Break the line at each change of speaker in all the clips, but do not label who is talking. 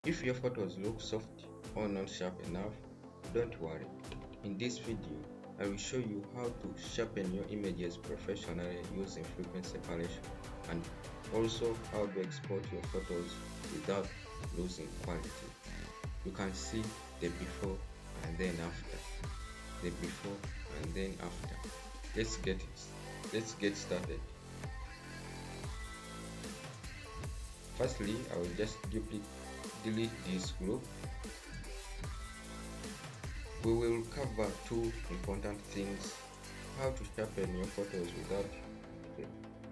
If your photos look soft or not sharp enough, don't worry. In this video, I will show you how to sharpen your images professionally using frequency separation, and also how to export your photos without losing quality. You can see the before and then after. The before and then after. Let's get started. Firstly, I will just delete this group. We will cover two important things: how to sharpen your photos without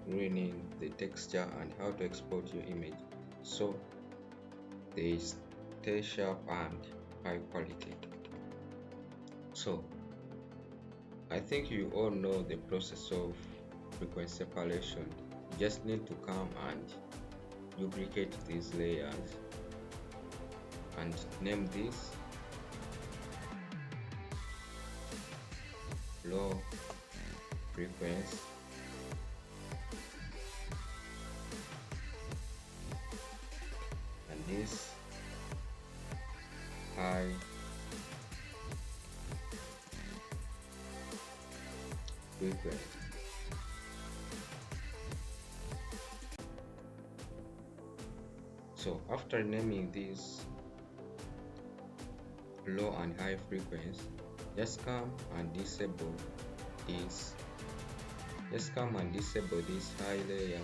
ruining the texture, and how to export your image so they stay sharp and high quality. So I think you all know the process of frequency separation. You just need to come and duplicate these layers and name this low frequency, and this high frequency. So after naming this low and high frequency, just come and disable this. Just come and disable this high layer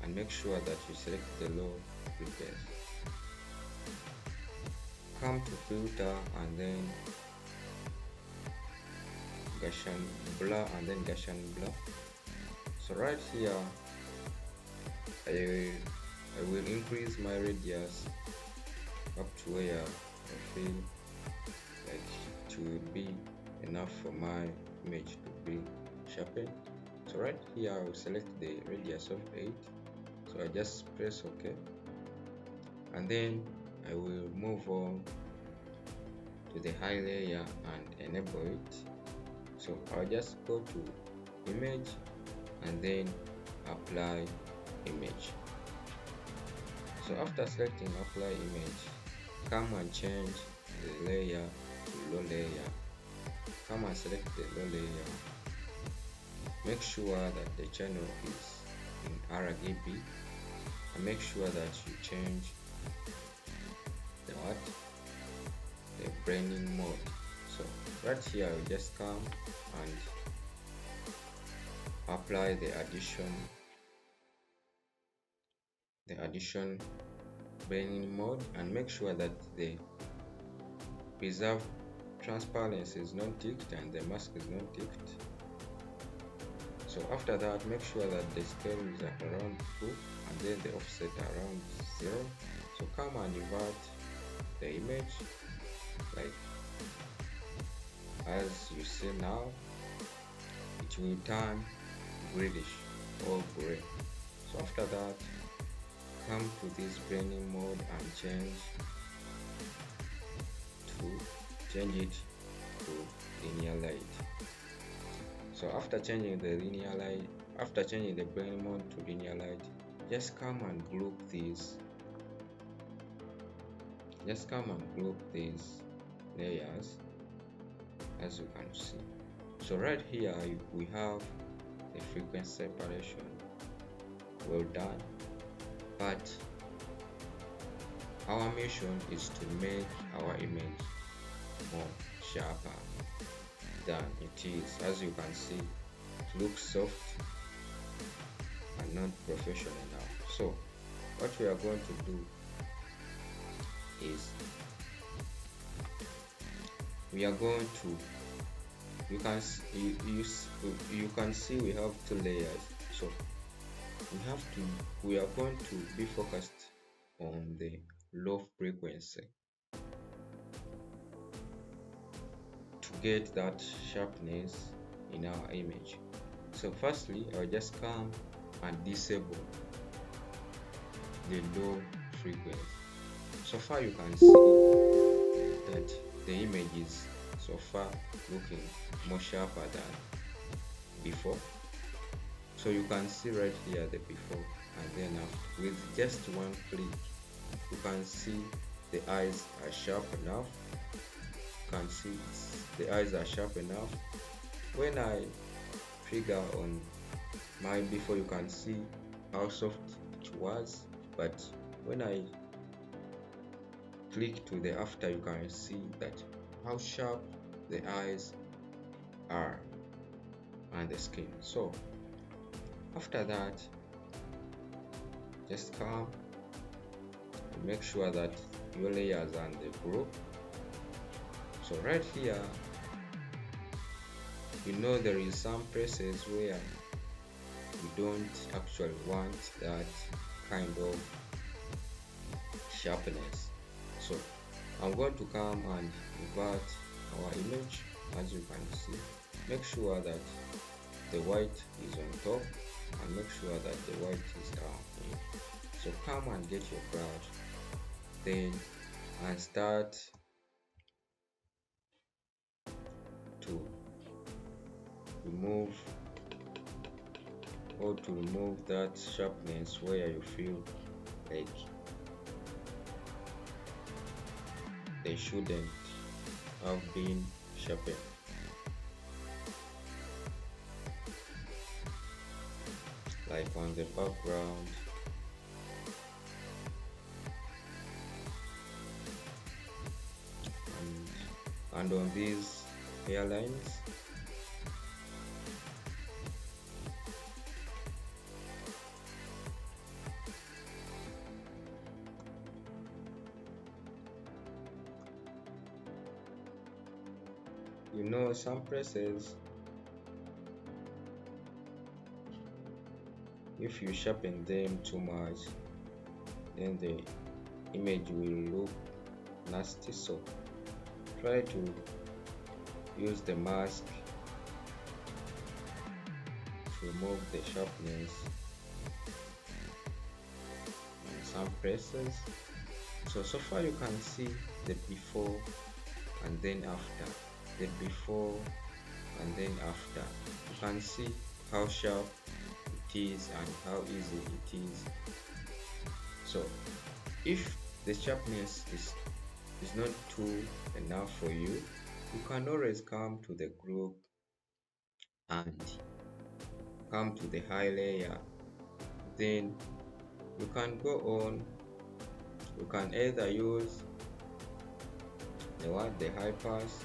and make sure that you select the low frequency. Come to filter and then Gaussian blur and then Gaussian blur. So right here I will increase my radius up to where I feel like it will be enough for my image to be sharpened. So right here I will select the radius of 8. So I just press OK, and then I will move on to the high layer and enable it. So I'll just go to image and then apply image. So after selecting apply image, come and change the layer to low layer. Come and select the low layer. Make sure that the channel is in RGB, and make sure that you change the branding mode. So right here I'll just come and apply the addition branding mode, and make sure that the preserve transparency is not ticked and the mask is not ticked. So after that, make sure that the scale is at around 2 and then the offset around 0. So come and invert the image like as you see now. It will turn greenish or gray. So after that, come to this blending mode and change it to linear light. So after changing the blending mode to linear light, just come and group these. Just come and group these layers as you can see. So right here we have the frequency separation. Well done. But our mission is to make our image more sharper than it is. As you can see, it looks soft and not professional now. So what we are going to do is we are going to, you can see we have two layers. So we are going to be focused on the low frequency to get that sharpness in our image. So firstly, I'll just come and disable the low frequency. So far you can see that the image is so far looking more sharper than before. So you can see right here the before and then after. With just one click you can see the eyes are sharp enough. You can see the eyes are sharp enough. When I trigger on mine before, you can see how soft it was, but when I click to the after, you can see that how sharp the eyes are and the skin. So after that, just come and make sure that your layers are in the group. So right here, you know there is some places where you don't actually want that kind of sharpness. So I'm going to come and invert our image. As you can see, make sure that the white is on top and make sure that the white is down here. So come and get your brush then and start to remove that sharpness where you feel like they shouldn't have been sharpened. Like on the background, and on these hairlines. You know, some places, if you sharpen them too much, then the image will look nasty. So try to use the mask to remove the sharpness in some places. So far you can see the before and then after, the before and then after. You can see how sharp it is and how easy it is. So if the sharpness is not too enough for you, you can always come to the group and come to the high layer. Then you can go on, you can either use the high pass,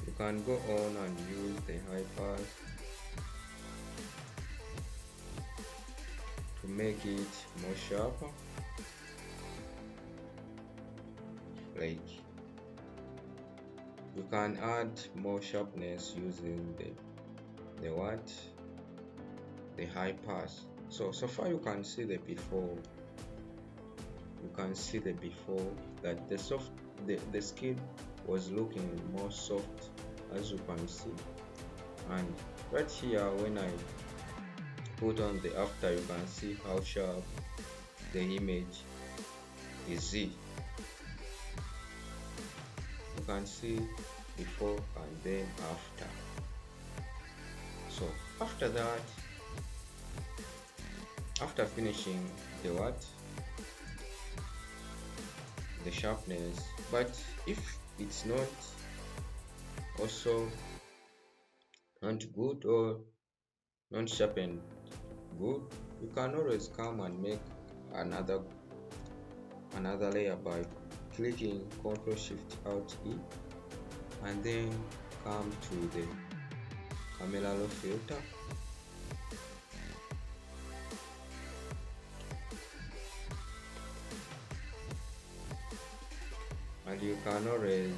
you can go on and use the high pass to make it more sharper. Like you can add more sharpness using the high pass. So far you can see the before. You can see the before that the skin was looking more soft, as you can see. And right here, when I put on the after, you can see how sharp the image is. You can see before and then after. So after that, after finishing the sharpness, but if it's not also not good or not sharpened good, you can always come and make another layer by clicking Ctrl Shift Alt E and then come to the Pappelallee filter. And you can always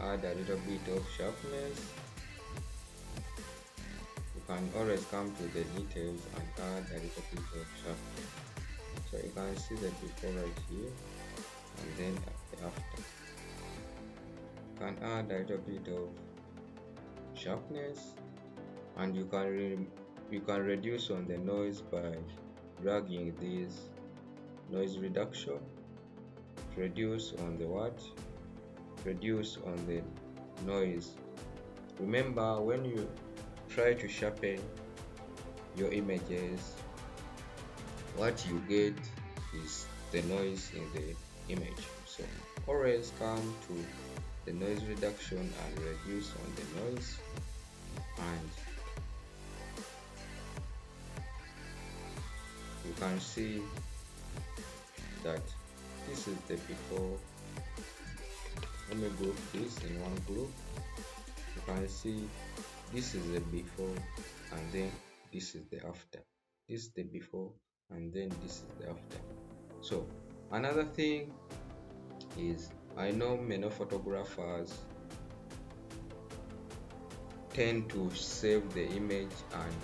add a little bit of sharpness. You can always come to the details and add a little bit of sharpness. So you can see the before right here and then the after. You can add a little bit of sharpness, and you can reduce on the noise by dragging this noise reduction, reduce on the what? Reduce on the noise. Remember, when you try to sharpen your images, what you get is the noise in the image. So always come to the noise reduction and reduce on the noise, and you can see that this is the before. Let me group this in one group. You can see this is the before, and then this is the after. This is the before, and then this is the after. So another thing is, I know many photographers tend to save the image, and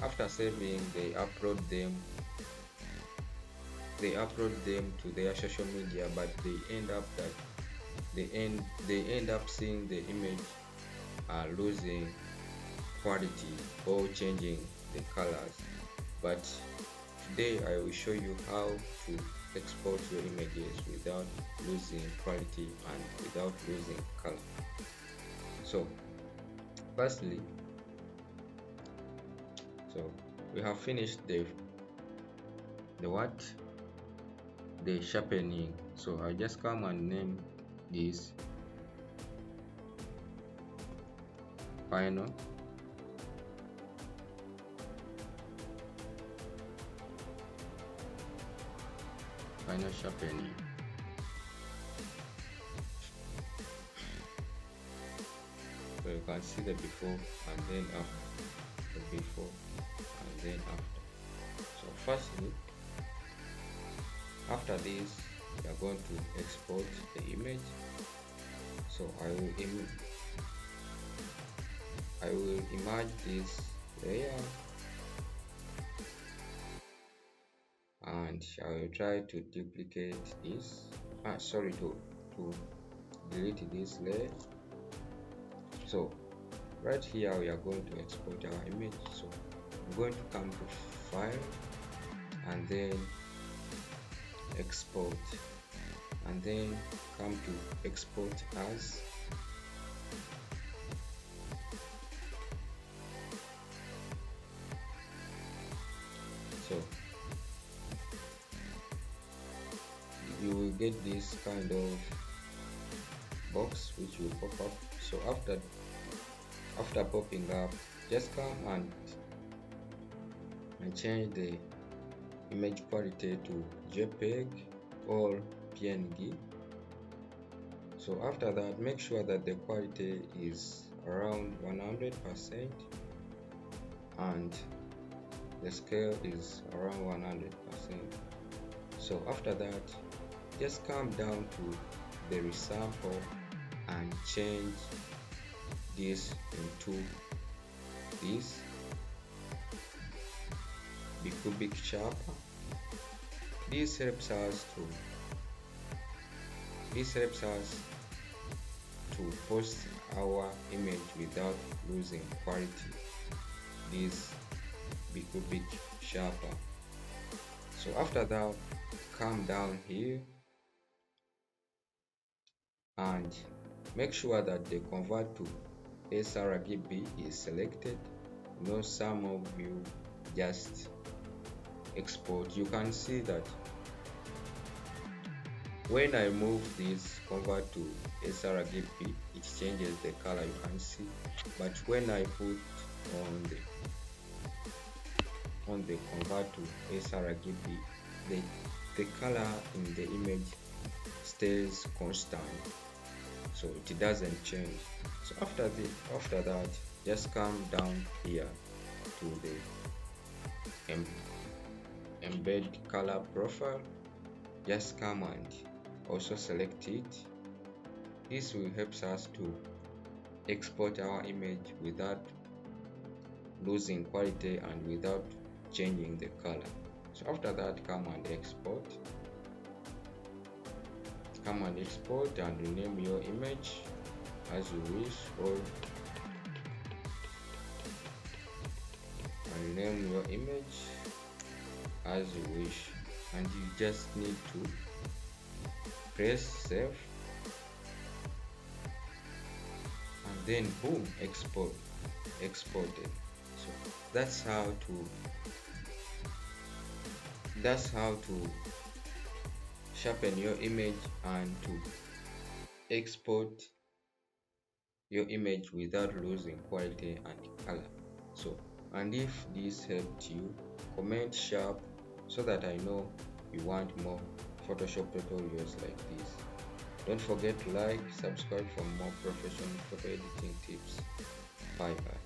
after saving they upload them to their social media, but they end up seeing the image losing quality or changing the colors. But today I will show you how to export your images without losing quality and without losing color. So firstly, we have finished the sharpening. So I just come and name this final sharpening. So you can see the before and then after, the before and then after. So firstly, after this, we are going to export the image. So I will image this layer, and I will try to duplicate this. To delete this layer. So right here we are going to export our image. So I'm going to come to File and then Export, and then come to Export As. So you will get this kind of box which will pop up. So after popping up, just come and change the image quality to JPEG or PNG. So after that, make sure that the quality is around 100% and the scale is around 100%. So after that, just come down to the resample and change this into this cubic sharper. This helps us to post our image without losing quality. This cubic sharper. So after that, come down here and make sure that the convert to sRGB is selected. You know, some of you just export. You can see that when I move this convert to sRGB, it changes the color, you can see. But when I put on the convert to sRGB, the color in the image stays constant, so it doesn't change. So after that, just come down here to the embed color profile. Just come and also select it. This will help us to export our image without losing quality and without changing the color. So after that, come and export and rename your image as you wish, or rename your image as you wish. and you just need to press save, and then boom, exported. So that's how to sharpen your image and to export your image without losing quality and color. So, and if this helped you, comment sharp so that I know you want more Photoshop tutorials like this. Don't forget to like, subscribe for more professional photo editing tips. Bye bye.